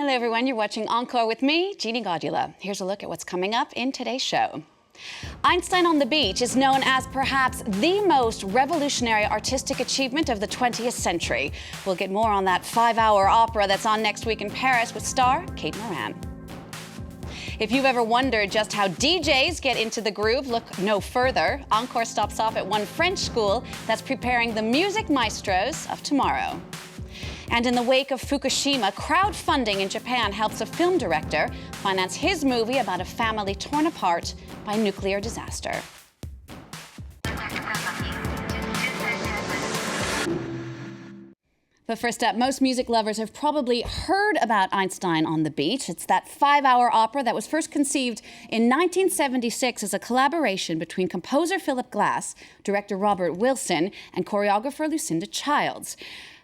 Hello everyone, you're watching Encore with me, Jeannie Godula. Here's a look at what's coming up in today's show. Einstein on the Beach is known as perhaps the most revolutionary artistic achievement of the 20th century. We'll get more on that 5-hour opera that's on next week in Paris with star Kate Moran. If you've ever wondered just how DJs get into the groove, look no further. Encore stops off at one French school that's preparing the music maestros of tomorrow. And in the wake of Fukushima, crowdfunding in Japan helps a film director finance his movie about a family torn apart by nuclear disaster. But first up, most music lovers have probably heard about Einstein on the Beach. It's that 5-hour opera that was first conceived in 1976 as a collaboration between composer Philip Glass, director Robert Wilson, and choreographer Lucinda Childs.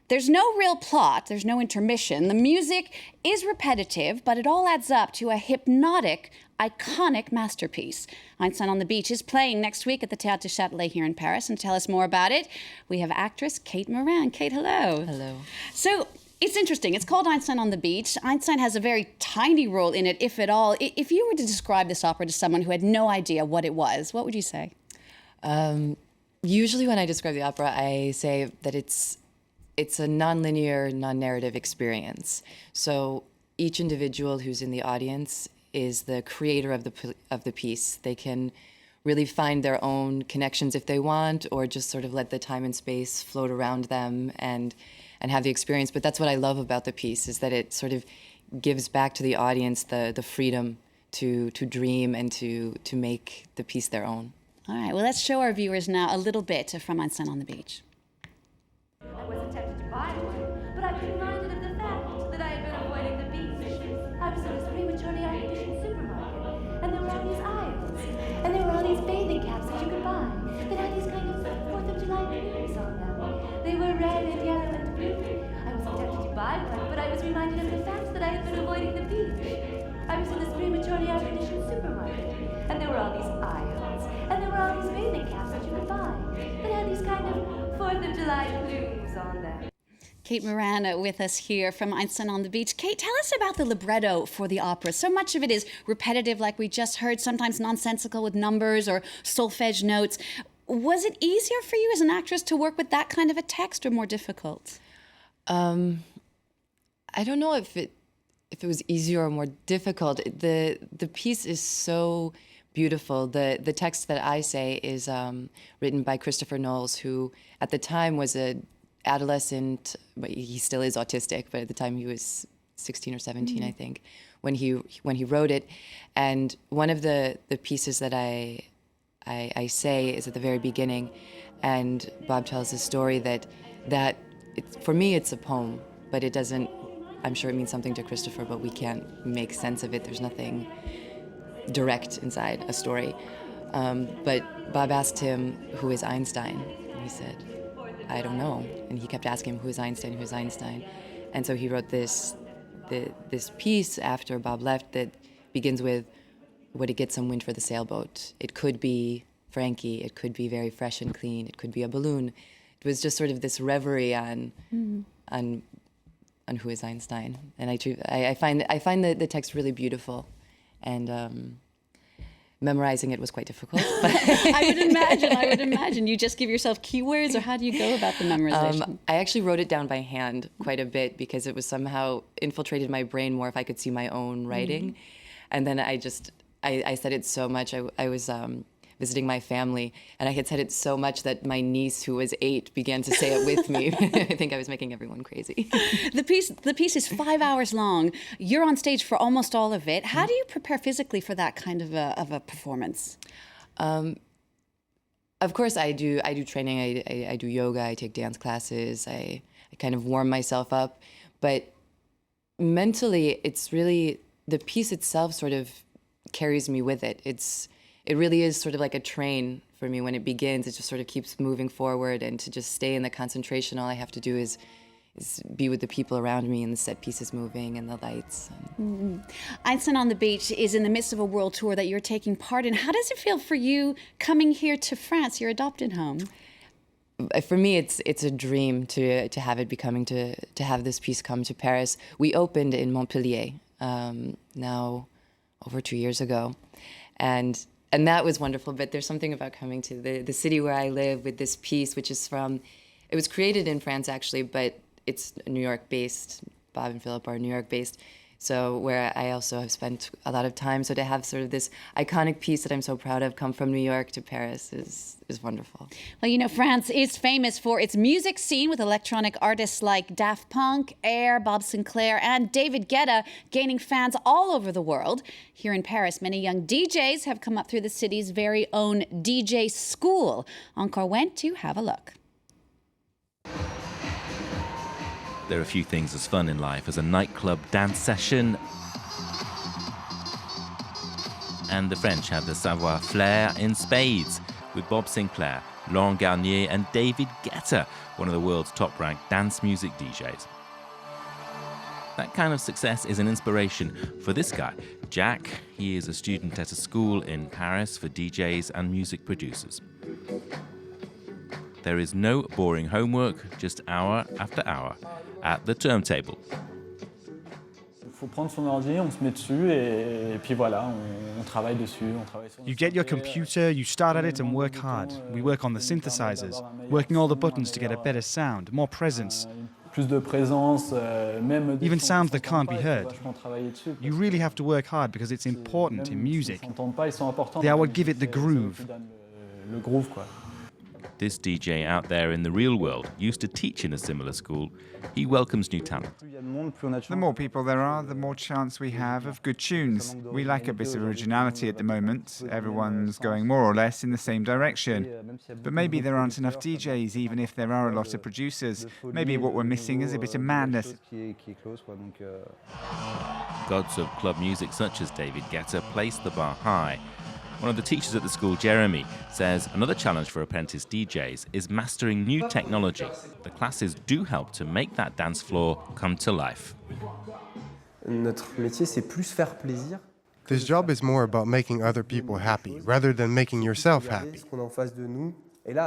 There's no real plot, there's no intermission. The music is repetitive, but it all adds up to a hypnotic, iconic masterpiece. Einstein on the Beach is playing next week at the Théâtre du Châtelet here in Paris, and to tell us more about it, we have actress Kate Moran. Kate, hello. Hello. So, it's interesting. It's called Einstein on the Beach. Einstein has a very tiny role in it, if at all. If you were to describe this opera to someone who had no idea what it was, what would you say? Usually when I describe the opera, I say that it's a non-linear, non-narrative experience. So each individual who's in the audience is the creator of the piece. They can really find their own connections if they want, or just sort of let the time and space float around them and have the experience. But that's what I love about the piece, is that it sort of gives back to the audience the freedom to dream and to make the piece their own. All right, well, let's show our viewers now a little bit from Einstein on the Beach. I wasn't tempted to buy one, but I was reminded of the fact that I had been avoiding the beach. I was in this prematurely air-conditioned supermarket, and there were all these aisles, and there were all these bathing caps that you could buy that had these kind of 4th of July balloons on them. They were red and yellow and blue. I wasn't tempted to buy one, but I was reminded of the fact that I had been avoiding the beach. I was in this prematurely air-conditioned supermarket, and there were all these aisles, and there were all these bathing caps that you could buy that had these kind of 4th of July blooms on them. Kate Moran with us here from Einstein on the Beach. Kate, tell us about the libretto for the opera. So much of it is repetitive, like we just heard, sometimes nonsensical with numbers or solfege notes. Was it easier for you as an actress to work with that kind of a text, or more difficult? I don't know if it was easier or more difficult. The piece is so beautiful. The text that I say is written by Christopher Knowles, who at the time was an adolescent, but he still is autistic, but at the time he was 16 or 17, I think, when he wrote it. And one of the pieces that I say is at the very beginning, and Bob tells a story that for me it's a poem, but it doesn't, I'm sure it means something to Christopher, but we can't make sense of it. There's nothing direct inside a story. But Bob asked him, who is Einstein? And he said, I don't know. And he kept asking him, who is Einstein, who is Einstein? And so he wrote this piece after Bob left that begins with, would it get some wind for the sailboat? It could be Frankie, it could be very fresh and clean, it could be a balloon. It was just sort of this reverie on who is Einstein. And I find the text really beautiful. And memorizing it was quite difficult. I would imagine. You just give yourself keywords, or how do you go about the memorization? I actually wrote it down by hand quite a bit, because it was somehow infiltrated my brain more if I could see my own writing. And then I said it so much. I was visiting my family, and I had said it so much that my niece, who was 8, began to say it with me. I think I was making everyone crazy. The piece is 5 hours long. You're on stage for almost all of it. How do you prepare physically for that kind of a performance? Of course, I do training. I do yoga. I take dance classes. I kind of warm myself up. But mentally, it's really, the piece itself sort of carries me with it. It really is sort of like a train for me. When it begins, it just sort of keeps moving forward, and to just stay in the concentration, all I have to do is be with the people around me, and the set pieces moving and the lights. Einstein on the Beach is in the midst of a world tour that you're taking part in. How does it feel for you coming here to France, your adopted home? for me, it's a dream to have it to have this piece come to Paris. We opened in Montpellier now over 2 years ago, and that was wonderful. But there's something about coming to the city where I live with this piece, which is it was created in France actually, but it's New York based. Bob and Philip are New York based. So where I also have spent a lot of time. So to have sort of this iconic piece that I'm so proud of come from New York to Paris is wonderful. Well, you know, France is famous for its music scene with electronic artists like Daft Punk, Air, Bob Sinclair, and David Guetta gaining fans all over the world. Here in Paris, many young DJs have come up through the city's very own DJ school. Encore went to have a look. There are a few things as fun in life as a nightclub dance session. And the French have the savoir-faire in spades with Bob Sinclair, Laurent Garnier and David Guetta, one of the world's top-ranked dance music DJs. That kind of success is an inspiration for this guy, Jack. He is a student at a school in Paris for DJs and music producers. There is no boring homework, just hour after hour at the turntable. You get your computer, you start at it and work hard. We work on the synthesizers, working all the buttons to get a better sound, more presence. Even sounds that can't be heard. You really have to work hard because it's important in music. They are what give it the groove. This DJ out there in the real world used to teach in a similar school. He welcomes new talent. The more people there are, the more chance we have of good tunes. We lack a bit of originality at the moment. Everyone's going more or less in the same direction. But maybe there aren't enough DJs, even if there are a lot of producers. Maybe what we're missing is a bit of madness. Gods of club music such as David Guetta place the bar high. One of the teachers at the school, Jeremy, says another challenge for apprentice DJs is mastering new technology. The classes do help to make that dance floor come to life. This job is more about making other people happy rather than making yourself happy.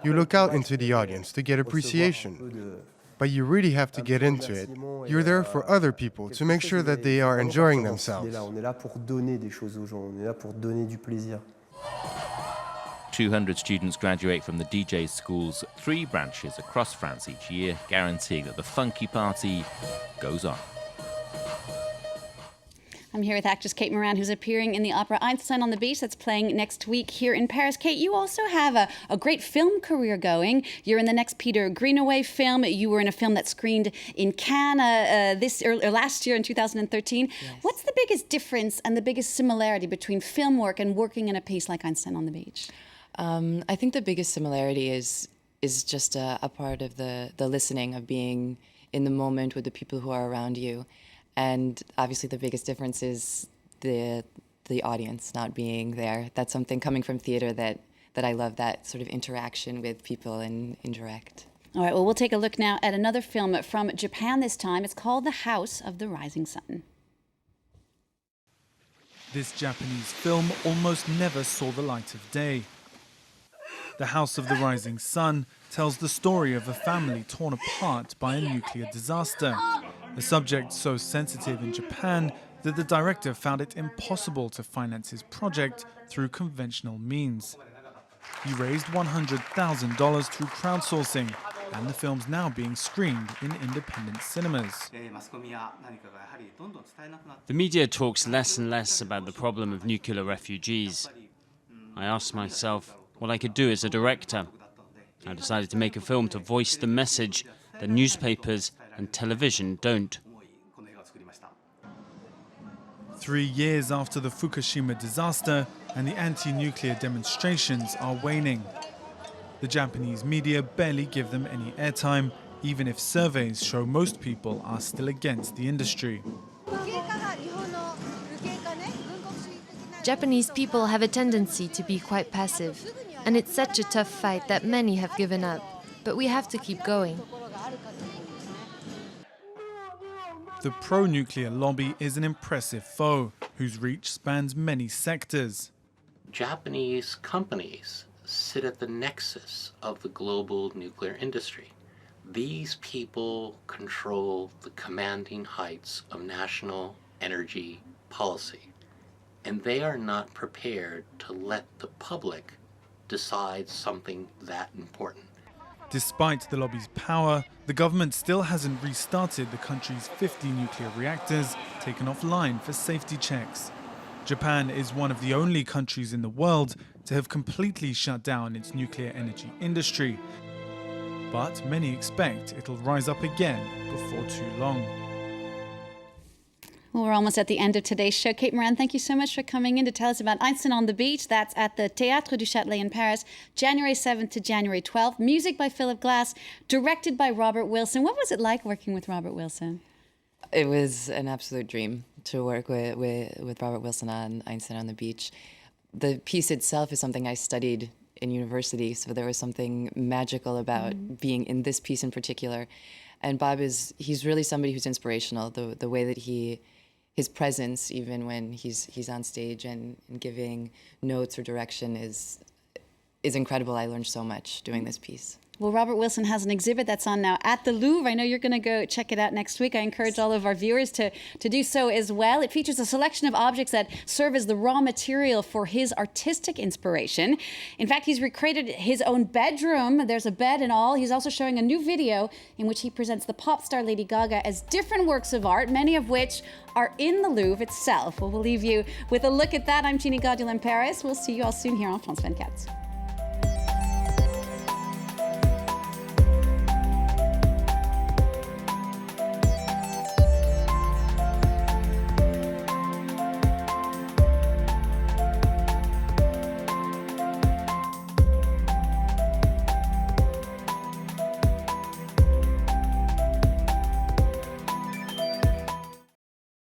You look out into the audience to get appreciation, but you really have to get into it. You're there for other people to make sure that they are enjoying themselves. 200 students graduate from the DJ school's 3 branches across France each year, guaranteeing that the funky party goes on. I'm here with actress Kate Moran, who's appearing in the opera Einstein on the Beach that's playing next week here in Paris. Kate, you also have a great film career going. You're in the next Peter Greenaway film. You were in a film that screened in Cannes last year in 2013. Yes. What's the biggest difference and the biggest similarity between film work and working in a piece like Einstein on the Beach? I think the biggest similarity is just a part of the listening, of being in the moment with the people who are around you. And obviously the biggest difference is the audience not being there. That's something coming from theater that I love, that sort of interaction with people and indirect. All right, well, we'll take a look now at another film from Japan this time. It's called The House of the Rising Sun. This Japanese film almost never saw the light of day. The House of the Rising Sun tells the story of a family torn apart by a nuclear disaster. A subject so sensitive in Japan that the director found it impossible to finance his project through conventional means. He raised $100,000 through crowdsourcing, and the film's now being screened in independent cinemas. The media talks less and less about the problem of nuclear refugees. I asked myself what I could do as a director. I decided to make a film to voice the message that newspapers and television don't. 3 years after the Fukushima disaster and the anti-nuclear demonstrations are waning. The Japanese media barely give them any airtime, even if surveys show most people are still against the industry. Japanese people have a tendency to be quite passive, and it's such a tough fight that many have given up. But we have to keep going. The pro-nuclear lobby is an impressive foe, whose reach spans many sectors. Japanese companies sit at the nexus of the global nuclear industry. These people control the commanding heights of national energy policy, and they are not prepared to let the public decide something that important. Despite the lobby's power, the government still hasn't restarted the country's 50 nuclear reactors taken offline for safety checks. Japan is one of the only countries in the world to have completely shut down its nuclear energy industry. But many expect it'll rise up again before too long. Well, we're almost at the end of today's show. Kate Moran, thank you so much for coming in to tell us about Einstein on the Beach. That's at the Théâtre du Châtelet in Paris, January 7th to January 12th. Music by Philip Glass, directed by Robert Wilson. What was it like working with Robert Wilson? It was an absolute dream to work with Robert Wilson on Einstein on the Beach. The piece itself is something I studied in university, so there was something magical about being in this piece in particular. And Bob he's really somebody who's inspirational. The way that his presence, even when he's on stage and giving notes or direction, is incredible. I learned so much doing this piece. Well, Robert Wilson has an exhibit that's on now at the Louvre. I know you're going to go check it out next week. I encourage all of our viewers to do so as well. It features a selection of objects that serve as the raw material for his artistic inspiration. In fact, he's recreated his own bedroom. There's a bed and all. He's also showing a new video in which he presents the pop star Lady Gaga as different works of art, many of which are in the Louvre itself. Well, we'll leave you with a look at that. I'm Jeannie Gaudula in Paris. We'll see you all soon here on France 24.